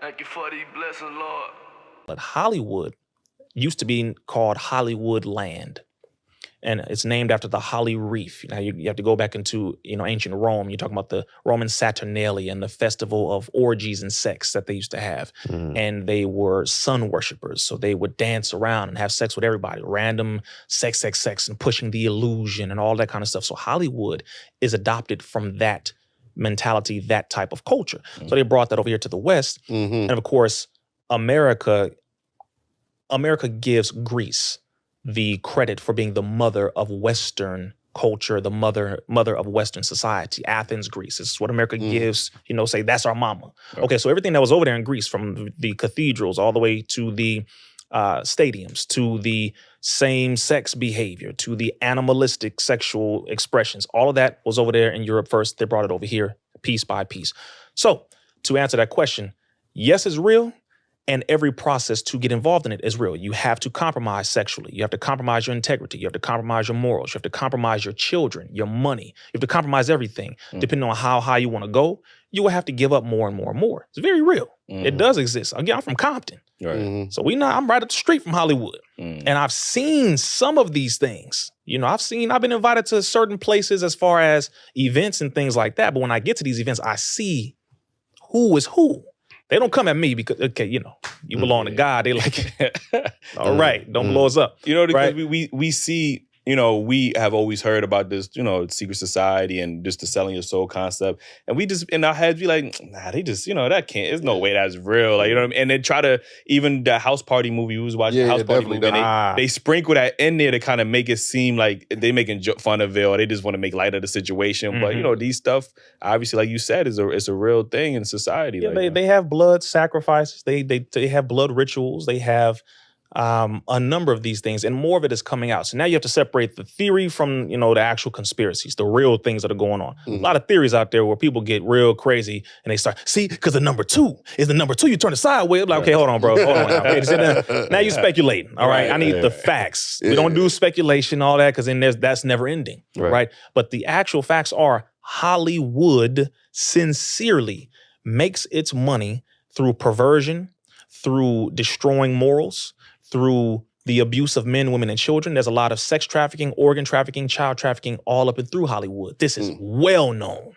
Thank you for these blessings, Lord. But Hollywood used to be called Hollywoodland. And it's named after the Holly Reef. Now you have to go back into ancient Rome. You're talking about the Roman Saturnalia and the festival of orgies and sex that they used to have. And they were sun worshipers. So they would dance around and have sex with everybody. Random sex, and pushing the illusion and all that kind of stuff. So Hollywood is adopted from that mentality, that type of culture. So they brought that over here to the West. And of course, America gives Greece the credit for being the mother of Western culture, the mother of Western society. Athens, Greece. This is what America gives, say that's our mama. Okay, so everything that was over there in Greece, from the cathedrals all the way to the stadiums, to the same-sex behavior, to the animalistic sexual expressions, all of that was over there in Europe first. They brought it over here piece by piece. So to answer that question, yes, it's real. And every process to get involved in it is real. You have to compromise sexually. You have to compromise your integrity. You have to compromise your morals. You have to compromise your children, your money. You have to compromise everything. Depending on how high you want to go, you will have to give up more and more and more. It's very real. It does exist. Again, I'm from Compton. So I'm right up the street from Hollywood. And I've seen some of these things. I've been invited to certain places as far as events and things like that. But when I get to these events, I see who is who. They don't come at me because, okay, you belong to God. They like, all right, don't blow us up. Because right? we see, we have always heard about this, secret society and just the selling your soul concept. And we just, in our heads, be like, nah, they just, that can't, there's no way that's real. Like, you know what I mean? And then try to, even the House Party movie, we was watching the House Party movie, and they sprinkle that in there to kind of make it seem like they making fun of it, or they just want to make light of the situation. But, these stuff, obviously, like you said, it's a real thing in society. Yeah, they have blood sacrifices. They have blood rituals. They have a number of these things, and more of it is coming out. So now you have to separate the theory from, the actual conspiracies, the real things that are going on. A lot of theories out there where people get real crazy and they start, see, because the number two is the number two. You turn it sideways. I'm like, okay, hold on, bro. Hold on now. Okay, now you're speculating. All right. I need the facts. We don't do speculation, all that, because then that's never ending. Right. But the actual facts are Hollywood sincerely makes its money through perversion, through destroying morals, through the abuse of men, women, and children. There's a lot of sex trafficking, organ trafficking, child trafficking, all up and through Hollywood. This is well known.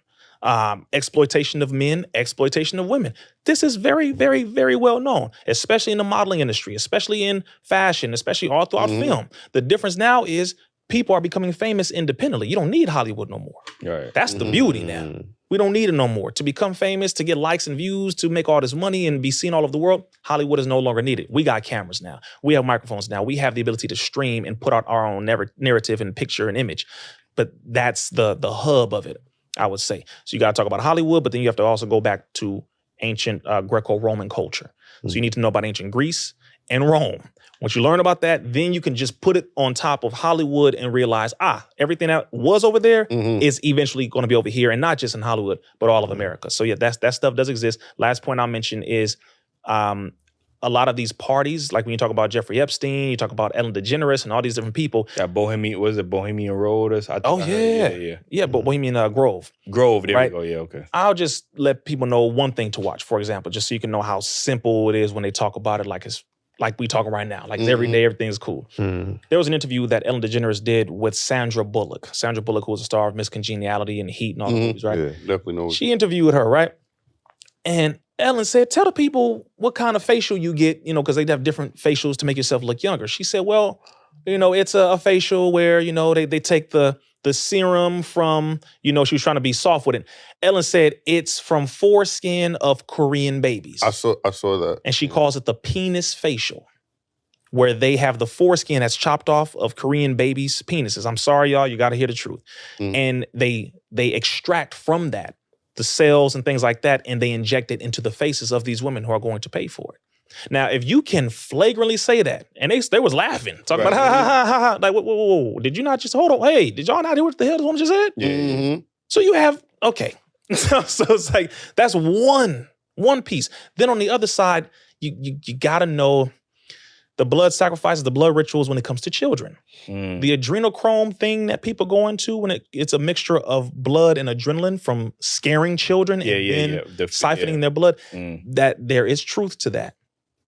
Exploitation of men, exploitation of women. This is very, very, very well known, especially in the modeling industry, especially in fashion, especially all throughout film. The difference now is people are becoming famous independently. You don't need Hollywood no more. Right. That's the beauty now. We don't need it no more. To become famous, to get likes and views, to make all this money and be seen all over the world, Hollywood is no longer needed. We got cameras now. We have microphones now. We have the ability to stream and put out our own narrative and picture and image. But that's the hub of it, I would say. So you got to talk about Hollywood, but then you have to also go back to ancient Greco-Roman culture. So you need to know about ancient Greece and Rome. Once you learn about that, then you can just put it on top of Hollywood and realize, everything that was over there is eventually going to be over here, and not just in Hollywood, but all of America. So yeah, that stuff does exist. Last point I'll mention is a lot of these parties, like when you talk about Jeffrey Epstein, you talk about Ellen DeGeneres and all these different people. Yeah, Bohemian Road? But Bohemian Grove. Grove, there we go, yeah, okay. I'll just let people know one thing to watch, for example, just so you can know how simple it is when they talk about it, like we talking right now. Like every day, everything's cool. There was an interview that Ellen DeGeneres did with Sandra Bullock. Sandra Bullock, who was a star of Miss Congeniality and Heat and all the movies, right? Yeah, definitely know. She interviewed her, right? And Ellen said, tell the people what kind of facial you get, because they have different facials to make yourself look younger. She said, well, it's a facial where, they take the serum from, she was trying to be soft with it. Ellen said it's from foreskin of Korean babies. I saw that. And she calls it the penis facial, where they have the foreskin that's chopped off of Korean babies' penises. I'm sorry, y'all, you got to hear the truth. And they extract from that the cells and things like that, and they inject it into the faces of these women who are going to pay for it. Now, if you can flagrantly say that, and they was laughing, talking about ha, ha, ha, ha, ha, like, whoa, did you not just, hold on, hey, did y'all not hear what the hell this woman just said? So you have, okay. So it's like, that's one piece. Then on the other side, you got to know the blood sacrifices, the blood rituals when it comes to children. The adrenochrome thing that people go into when it's a mixture of blood and adrenaline from scaring children and then siphoning their blood, that there is truth to that.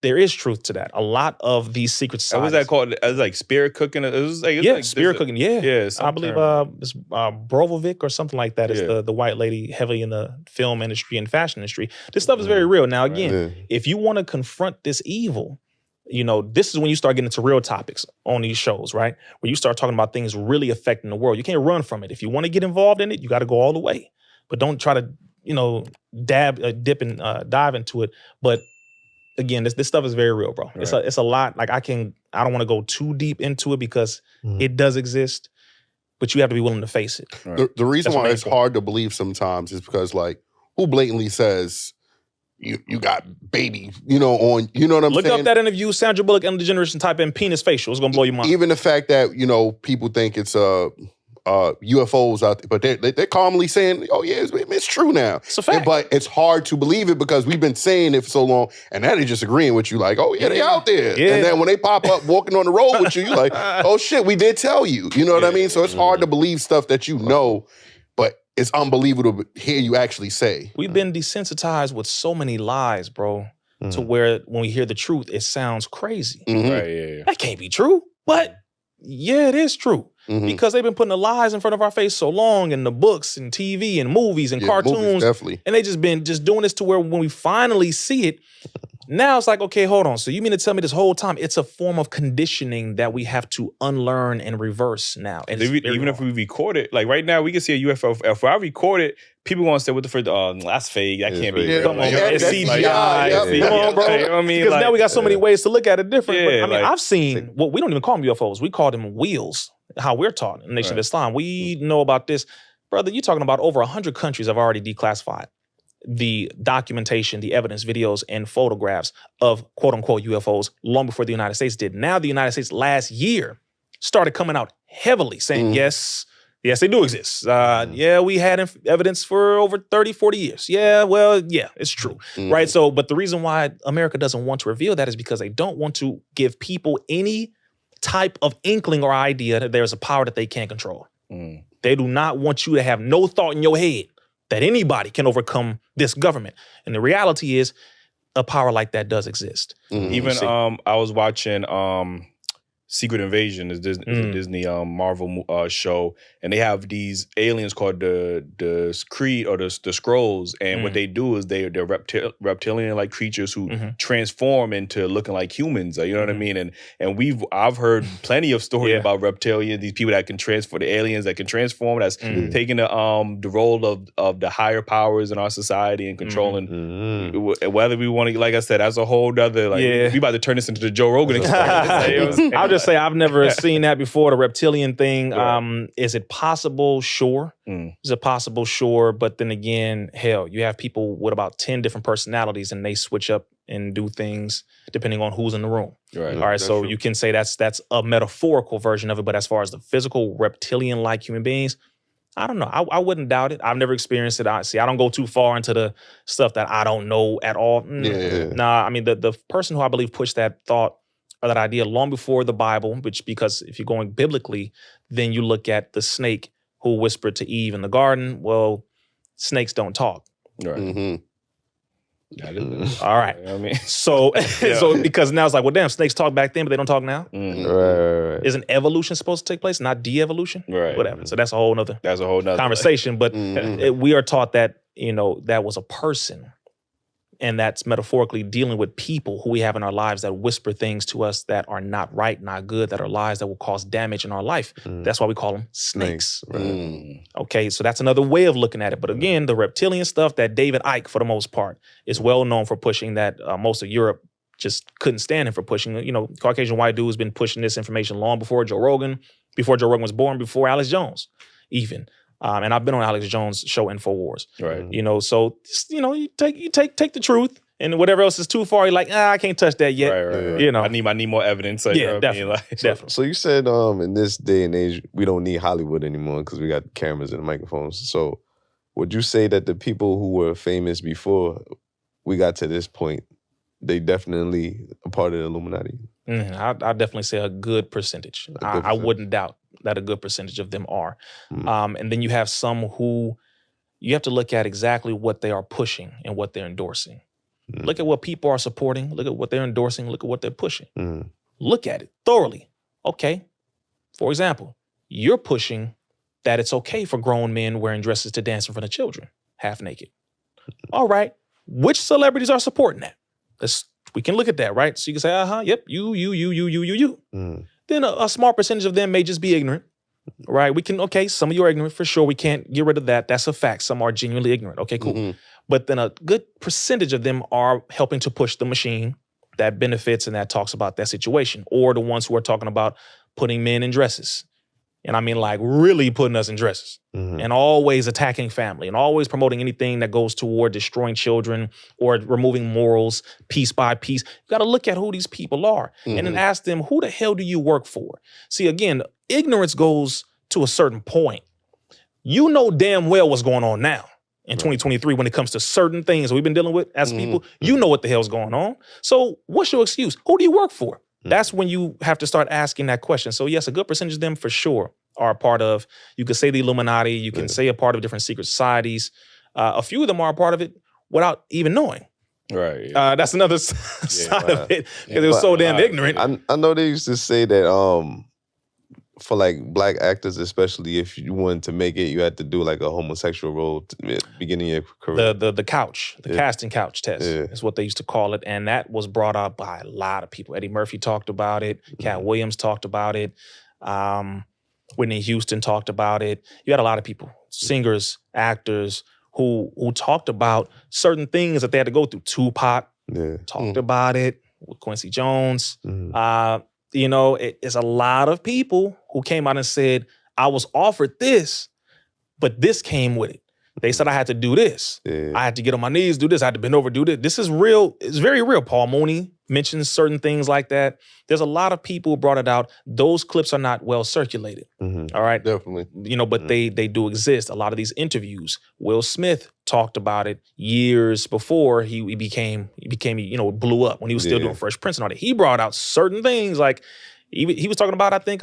There is truth to that. A lot of these secret societies. What was that called? It was like spirit cooking. It was like spirit cooking. Yeah. I believe it's Brovovic or something like that is the white lady heavily in the film industry and fashion industry. This stuff is very real. Now, again, if you want to confront this evil, this is when you start getting into real topics on these shows, right? Where you start talking about things really affecting the world. You can't run from it. If you want to get involved in it, you got to go all the way. But don't try to, dip and dive into it. But again, this stuff is very real, bro. Right. It's a lot. Like I don't want to go too deep into it because it does exist, but you have to be willing to face it. Right. The reason why it's hard to believe sometimes is because, like, who blatantly says you got baby, on, you know what I'm saying? Look up that interview, Sandra Bullock, Ellen DeGeneres, and type in penis facial. It's gonna blow your mind. Even the fact that people think it's UFOs out there, but they're calmly saying, "Oh yeah, it's true now." It's a fact. But it's hard to believe it because we've been saying it for so long, and now they're just agreeing with you, like, "Oh yeah, they out there." Yeah. And then when they pop up walking on the road with you, you're like, "Oh shit, we did tell you." You know what I mean? So it's hard to believe stuff that but it's unbelievable to hear you actually say. We've been desensitized with so many lies, bro, to where when we hear the truth, it sounds crazy. Right? Yeah. That can't be true, but yeah, it is true. Because they've been putting the lies in front of our face so long in the books and TV and movies and cartoons. Movies, definitely. And they just been doing this to where when we finally see it, now it's like, okay, hold on. So you mean to tell me this whole time it's a form of conditioning that we have to unlearn and reverse now? And even if we record it, like right now, we can see a UFO. If I record it, people want to say, what the frick? That's fake. That can't be. Come on, it's CGI. Come on, bro. You know what I mean? Because now we got so many ways to look at it different. Yeah, but, I've seen, we don't even call them UFOs. We call them wheels, how we're taught in the Nation of Islam. We know about this. Brother, you're talking about over 100 countries have already declassified the documentation, the evidence, videos, and photographs of quote-unquote UFOs long before the United States did. Now the United States last year started coming out heavily saying, yes, they do exist. We had evidence for over 30, 40 years. It's true, right? So, but the reason why America doesn't want to reveal that is because they don't want to give people any type of inkling or idea that there's a power that they can't control. They do not want you to have no thought in your head that anybody can overcome this government. And the reality is a power like that does exist. Even I was watching Secret Invasion, is a Disney Marvel show, and they have these aliens called the Kree or the Skrulls, and what they do is they're reptilian like creatures who transform into looking like humans. You know what I mean? And I've heard plenty of stories about reptilians, these people that can transform, the aliens that can transform, that's taking the role of the higher powers in our society and controlling whether we want to. Like I said, that's a whole other we about to turn this into the Joe Rogan experience. I'll just say I've never seen that before, the reptilian thing. Is it possible? Sure. Is it possible? Sure. But then again, hell, you have people with about 10 different personalities and they switch up and do things depending on who's in the room. Right. All right. So you can say that's a metaphorical version of it. But as far as the physical reptilian-like human beings, I don't know. I wouldn't doubt it. I've never experienced it. I don't go too far into the stuff that I don't know at all. Nah, the person who I believe pushed that thought or that idea long before the Bible, because if you're going biblically, then you look at the snake who whispered to Eve in the garden. Well, snakes don't talk. Right. All right. So because now it's like, well, damn, snakes talk back then, but they don't talk now. Right. Isn't evolution supposed to take place, not de-evolution? Right. Whatever. So that's a whole nother conversation. But we are taught that, that was a person. And that's metaphorically dealing with people who we have in our lives that whisper things to us that are not right, not good, that are lies that will cause damage in our life. That's why we call them snakes. Okay, so that's another way of looking at it. But again, the reptilian stuff that David Icke, for the most part, is well known for pushing, that most of Europe just couldn't stand him for pushing. Caucasian white dude has been pushing this information long before Joe Rogan was born, before Alex Jones even. And I've been on Alex Jones' show InfoWars. Right. So you take the truth, and whatever else is too far, you're like, I can't touch that yet. Right. I need more evidence. Definitely. Definitely. So you said in this day and age, we don't need Hollywood anymore because we got cameras and microphones. So would you say that the people who were famous before we got to this point, they definitely a part of the Illuminati? I'd definitely say a good percentage. I wouldn't doubt that a good percentage of them are. And then you have some who you have to look at exactly what they are pushing and what they're endorsing. Look at what people are supporting. Look at what they're endorsing. Look at what they're pushing. Look at it thoroughly. Okay. For example, you're pushing that it's okay for grown men wearing dresses to dance in front of children, half naked. All right. Which celebrities are supporting that? We can look at that, right? So you can say, yep, you. Then a small percentage of them may just be ignorant, right? Some of you are ignorant for sure. We can't get rid of that. That's a fact. Some are genuinely ignorant. Okay, cool. But then a good percentage of them are helping to push the machine that benefits and that talks about that situation, or the ones who are talking about putting men in dresses. And I mean, like, really putting us in dresses and always attacking family and always promoting anything that goes toward destroying children or removing morals piece by piece. You got to look at who these people are and then ask them, who the hell do you work for? See, again, ignorance goes to a certain point. You know damn well what's going on now in 2023 when it comes to certain things that we've been dealing with as people. You know what the hell's going on. So what's your excuse? Who do you work for? That's when you have to start asking that question. So yes, a good percentage of them for sure are a part of, you could say the Illuminati, you can say a part of different secret societies. A few of them are a part of it without even knowing. Right. That's another side of it, because it was so damn ignorant. I know they used to say that for like black actors, especially if you wanted to make it, you had to do like a homosexual role at the beginning of your career. The casting couch test is what they used to call it. And that was brought up by a lot of people. Eddie Murphy talked about it. Cat Williams talked about it. Whitney Houston talked about it. You had a lot of people, singers, actors, who talked about certain things that they had to go through. Tupac talked about it with Quincy Jones. It's a lot of people who came out and said, I was offered this, but this came with it. They said I had to do this. I had to get on my knees, do this. I had to bend over, do this. This is real. It's very real. Paul Mooney mentions certain things like that. There's a lot of people who brought it out. Those clips are not well circulated. All right? Definitely. But they do exist. A lot of these interviews. Will Smith talked about it years before he became, blew up when he was still doing Fresh Prince and all that. He brought out certain things like, he was talking about, I think,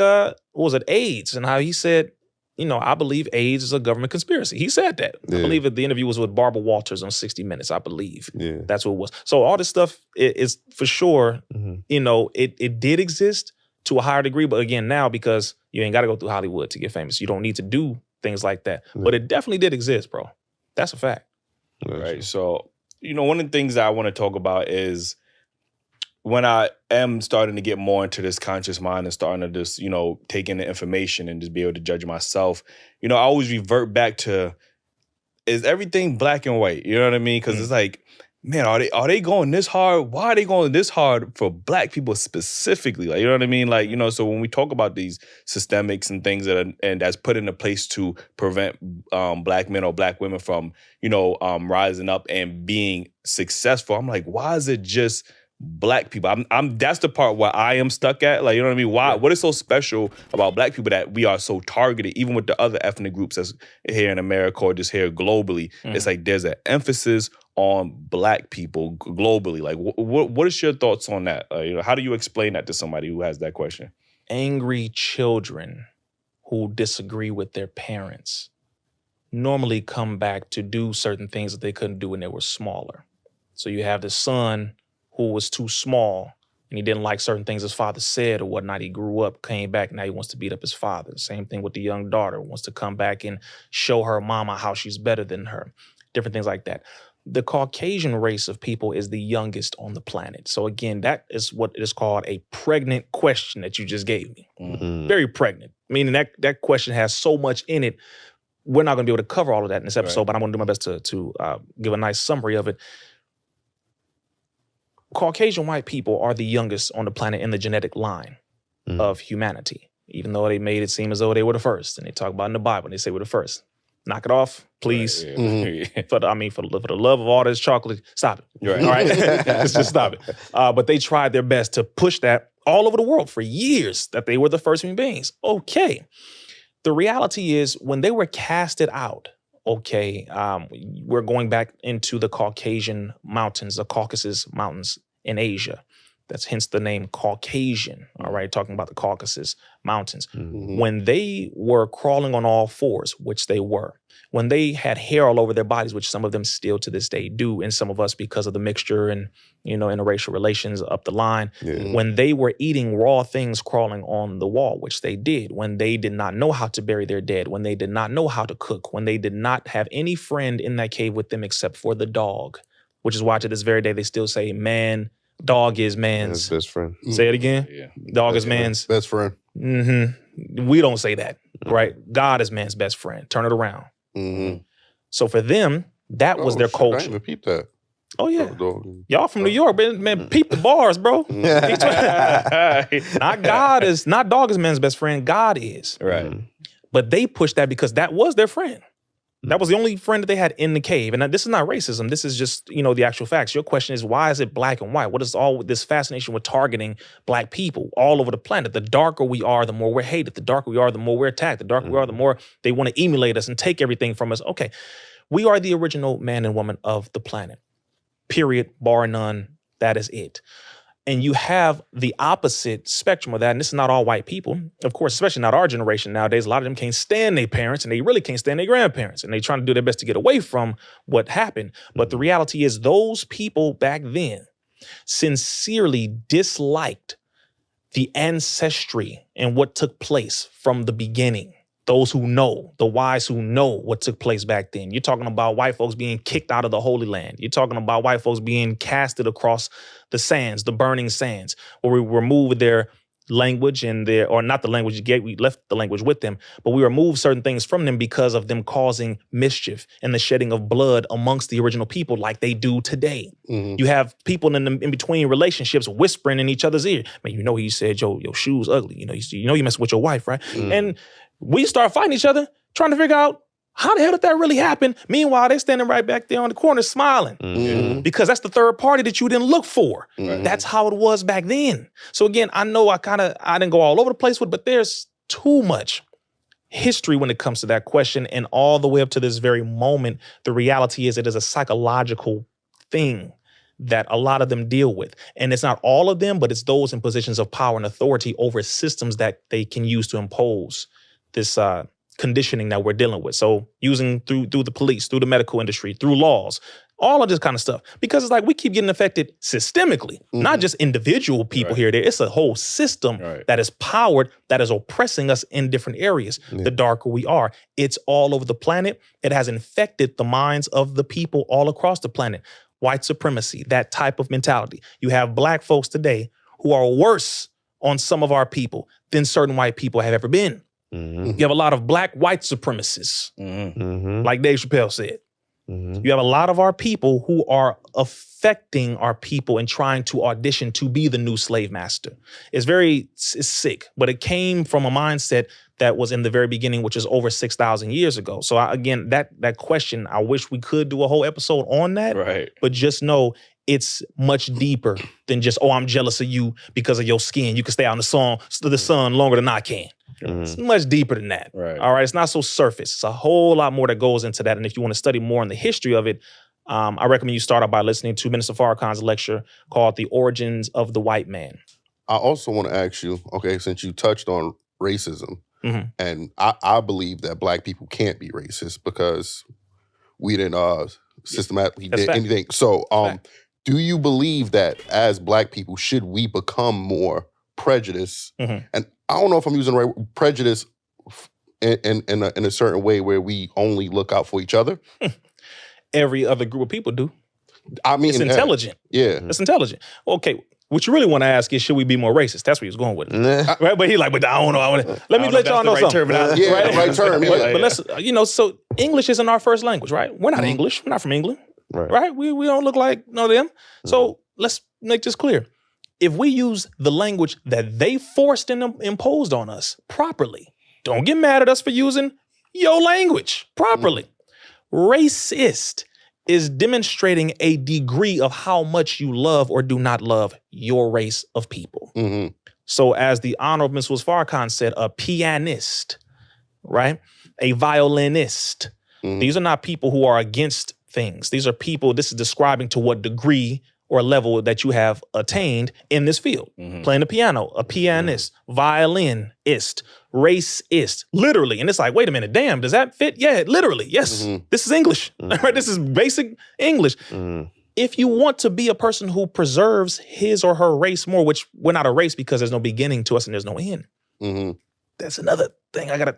AIDS, and how he said, I believe AIDS is a government conspiracy. He said that. I believe that the interview was with Barbara Walters on 60 Minutes, I believe. That's what it was. So all this stuff is for sure, it did exist to a higher degree. But again, now, because you ain't got to go through Hollywood to get famous, you don't need to do things like that. But it definitely did exist, bro. That's a fact. Right. So, one of the things that I want to talk about is when I am starting to get more into this conscious mind and starting to just, take in the information and just be able to judge myself, I always revert back to, is everything black and white? You know what I mean? Because it's like, man, are they going this hard? Why are they going this hard for black people specifically? Like, you know what I mean? Like, so when we talk about these systemics and things that's put into place to prevent black men or black women from, rising up and being successful, I'm like, why is it just black people? That's the part where I am stuck at. Like, you know what I mean? Why? What is so special about black people that we are so targeted, even with the other ethnic groups that's here in America or just here globally? It's like there's an emphasis on black people globally. Like, what is your thoughts on that? How do you explain that to somebody who has that question? Angry children who disagree with their parents normally come back to do certain things that they couldn't do when they were smaller. So you have the son who was too small and he didn't like certain things his father said or whatnot. He grew up, came back, now he wants to beat up his father. Same thing with the young daughter, wants to come back and show her mama how she's better than her. Different things like that. The Caucasian race of people is the youngest on the planet. So again, that is what is called a pregnant question that you just gave me. Very pregnant, meaning that question has so much in it. We're not gonna be able to cover all of that in this episode, but I'm gonna do my best to give a nice summary of it. Caucasian white people are the youngest on the planet in the genetic line of humanity, even though they made it seem as though they were the first. And they talk about in the Bible, they say we're the first. Knock it off, please. For the love of all this chocolate, stop it. All right? just stop it. But they tried their best to push that all over the world for years, that they were the first human beings. Okay. The reality is when they were casted out, we're going back into the Caucasian mountains, the Caucasus Mountains in Asia. That's hence the name Caucasian, all right, talking about the Caucasus Mountains. Mhm. When they were crawling on all fours, which they were, when they had hair all over their bodies, which some of them still to this day do, and some of us because of the mixture and, interracial relations up the line, when they were eating raw things crawling on the wall, which they did, when they did not know how to bury their dead, when they did not know how to cook, when they did not have any friend in that cave with them except for the dog, which is why to this very day they still say dog is man's His best friend. Say it again. Yeah. Dog is man's. Best friend. We don't say that, right? God is man's best friend. Turn it around. Mm-hmm. So for them, that was their I didn't culture. even peep that. Oh yeah, Dog. y'all from New York, man. Peep the bars, bro. Not dog is man's best friend. God is. Right. But they pushed that because that was their friend. That was the only friend that they had in the cave. And this is not racism. This is just, the actual facts. Your question is, why is it black and white? What is all this fascination with targeting black people all over the planet? The darker we are, the more we're hated. The darker we are, the more we're attacked. The darker we are, the more they want to emulate us and take everything from us. Okay, we are the original man and woman of the planet. Period, bar none. That is it. And you have the opposite spectrum of that. And this is not all white people. Of course, especially not our generation nowadays. A lot of them can't stand their parents and they really can't stand their grandparents. And they're trying to do their best to get away from what happened. But the reality is those people back then sincerely disliked the ancestry and what took place from the beginning. Those who know, the wise who know what took place back then. You're talking about white folks being kicked out of the Holy Land. You're talking about white folks being casted across the sands, the burning sands, where we removed their language and or not the language, we left the language with them, but we removed certain things from them because of them causing mischief and the shedding of blood amongst the original people like they do today. Mm-hmm. You have people in between relationships whispering in each other's ear. Man, he said, your shoe's ugly. You messing with your wife, right? Mm-hmm. And we start fighting each other, trying to figure out how the hell did that really happen? Meanwhile, they're standing right back there on the corner smiling because that's the third party that you didn't look for. Mm-hmm. That's how it was back then. So again, I know I didn't go all over the place with, but there's too much history when it comes to that question. And all the way up to this very moment, the reality is it is a psychological thing that a lot of them deal with. And it's not all of them, but it's those in positions of power and authority over systems that they can use to impose this conditioning that we're dealing with. So using through the police, through the medical industry, through laws, all of this kind of stuff. Because it's like we keep getting affected systemically, not just individual people here or there. It's a whole system that is powered, that is oppressing us in different areas. The darker we are, it's all over the planet. It has infected the minds of the people all across the planet. White supremacy, that type of mentality. You have black folks today who are worse on some of our people than certain white people have ever been. You have a lot of black white supremacists, like Dave Chappelle said. You have a lot of our people who are affecting our people and trying to audition to be the new slave master. It's sick, but it came from a mindset that was in the very beginning, which is over 6,000 years ago. So again, that question, I wish we could do a whole episode on that, but just know it's much deeper than just, I'm jealous of you because of your skin. You can stay out in the sun longer than I can. It's much deeper than that. All right. It's not so surface. It's a whole lot more that goes into that. And if you want to study more on the history of it, I recommend you start out by listening to Minister Farrakhan's lecture called The Origins of the White Man. I also want to ask you, okay, since you touched on racism, and I believe that black people can't be racist because we didn't systematically did anything. So do you believe that as black people, should we become more prejudiced? And I don't know if I'm using the right prejudice in a certain way where we only look out for each other. Every other group of people do. I mean, it's intelligent. It's intelligent. Okay, what you really want to ask is, should we be more racist? That's where he's going with it. Right? But he's like, but I don't know. Let me let y'all know something. The right term. But let's, so English isn't our first language, right? We're not English. We're not from England. Right? We don't look like none of them. So let's make this clear. If we use the language that they forced and imposed on us properly, don't get mad at us for using your language properly. Racist is demonstrating a degree of how much you love or do not love your race of people. So as the Honorable Mr. Farrakhan said, a pianist, right? A violinist. These are not people who are against things. These are people, this is describing to what degree or level that you have attained in this field. Playing the piano, a pianist, violinist, racist, literally. And it's like, wait a minute, damn, does that fit? Yeah, literally, yes. This is English, right? This is basic English. If you want to be a person who preserves his or her race more, which we're not a race because there's no beginning to us and there's no end. That's another thing I gotta,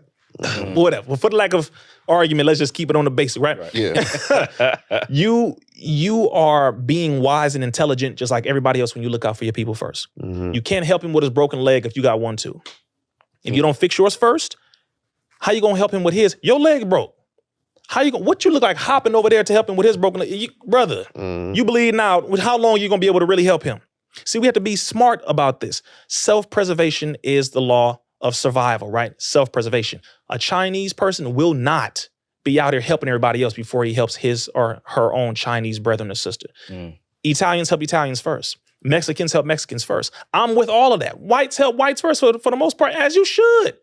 whatever. Well, for the lack of argument, let's just keep it on the basic, right? Yeah. You are being wise and intelligent just like everybody else when you look out for your people first. You can't help him with his broken leg if you got one too. If you don't fix yours first, how you gonna help him with his? Your leg broke. What you look like hopping over there to help him with his broken leg? Brother, you bleeding out. With how long you gonna be able to really help him? See, we have to be smart about this. Self-preservation is the law of survival, right? Self-preservation. A Chinese person will not be out here helping everybody else before he helps his or her own Chinese brethren or sister. Italians help Italians first. Mexicans help Mexicans first. I'm with all of that. Whites help whites first for the most part, as you should.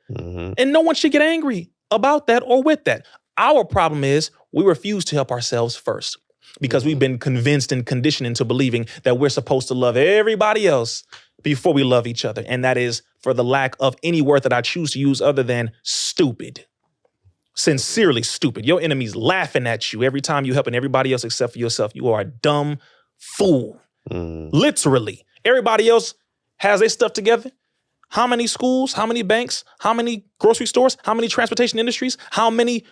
And no one should get angry about that or with that. Our problem is we refuse to help ourselves first because we've been convinced and conditioned into believing that we're supposed to love everybody else before we love each other. And that is for the lack of any word that I choose to use other than stupid. Sincerely stupid. Your enemy's laughing at you every time you're helping everybody else except for yourself. You are a dumb fool. Literally. Everybody else has their stuff together. How many schools, how many banks, how many grocery stores, how many transportation industries, how many,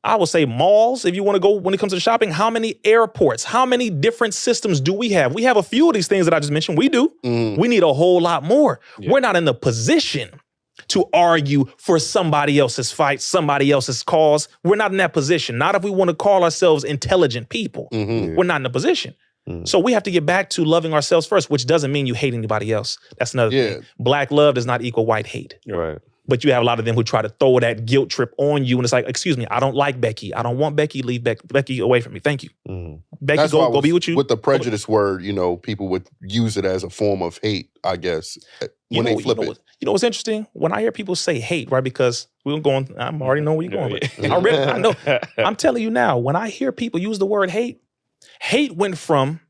I would say malls, if you want to go when it comes to shopping, how many airports, how many different systems do we have? We have a few of these things that I just mentioned. We do. We need a whole lot more. We're not in the position to argue for somebody else's fight, somebody else's cause. We're not in that position. Not if we want to call ourselves intelligent people. We're not in a position. So we have to get back to loving ourselves first, which doesn't mean you hate anybody else. That's another thing. Black love does not equal white hate. Right. But you have a lot of them who try to throw that guilt trip on you. And it's like, excuse me, I don't like Becky. I don't want Becky. Leave Becky away from me. Thank you. Becky, That's go be with you. With the prejudice word, people would use it as a form of hate, I guess, when they flip it. You know what's interesting? When I hear people say hate, right? Because I'm already know where you're going. I know. I'm telling you now, when I hear people use the word hate went from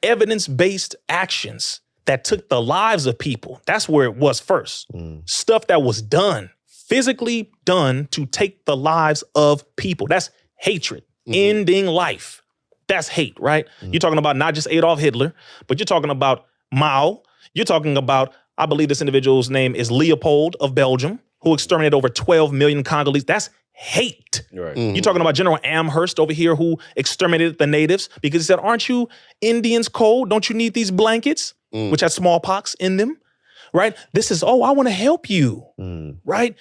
evidence-based actions that took the lives of people. That's where it was first. Stuff that was done, physically done to take the lives of people. That's hatred, ending life. That's hate, right? You're talking about not just Adolf Hitler, but you're talking about Mao. You're talking about, I believe this individual's name is Leopold of Belgium, who exterminated over 12 million Congolese. That's hate. Right. You're talking about General Amherst over here who exterminated the natives because he said, aren't you Indians cold? Don't you need these blankets? Which had smallpox in them, right? This is, I want to help you, right?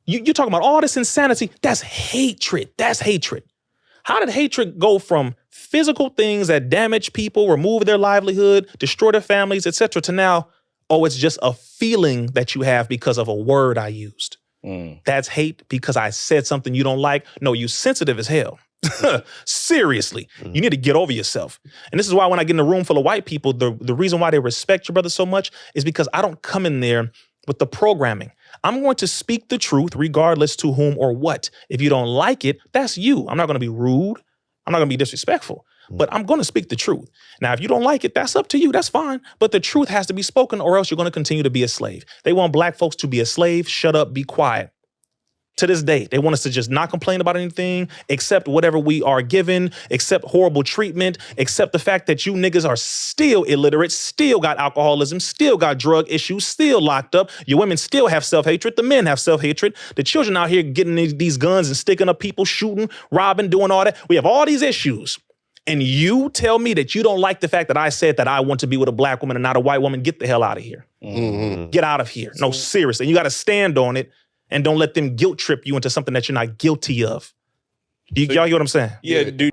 You're talking about all this insanity. That's hatred. That's hatred. How did hatred go from physical things that damage people, remove their livelihood, destroy their families, etc., to now, it's just a feeling that you have because of a word I used? That's hate because I said something you don't like. No, you sensitive as hell. Seriously, you need to get over yourself. And this is why when I get in a room full of white people, the reason why they respect your brother so much is because I don't come in there with the programming. I'm going to speak the truth regardless to whom or what. If you don't like it, that's you. I'm not going to be rude. I'm not going to be disrespectful, but I'm going to speak the truth. Now, if you don't like it, that's up to you. That's fine. But the truth has to be spoken or else you're going to continue to be a slave. They want black folks to be a slave, shut up, be quiet. To this day, they want us to just not complain about anything, accept whatever we are given, accept horrible treatment, accept the fact that you niggas are still illiterate, still got alcoholism, still got drug issues, still locked up. Your women still have self-hatred. The men have self-hatred. The children out here getting these guns and sticking up people, shooting, robbing, doing all that. We have all these issues. And you tell me that you don't like the fact that I said that I want to be with a black woman and not a white woman. Get the hell out of here. Get out of here. No, seriously. You got to stand on it. And don't let them guilt trip you into something that you're not guilty of. Y'all hear what I'm saying? Yeah, dude.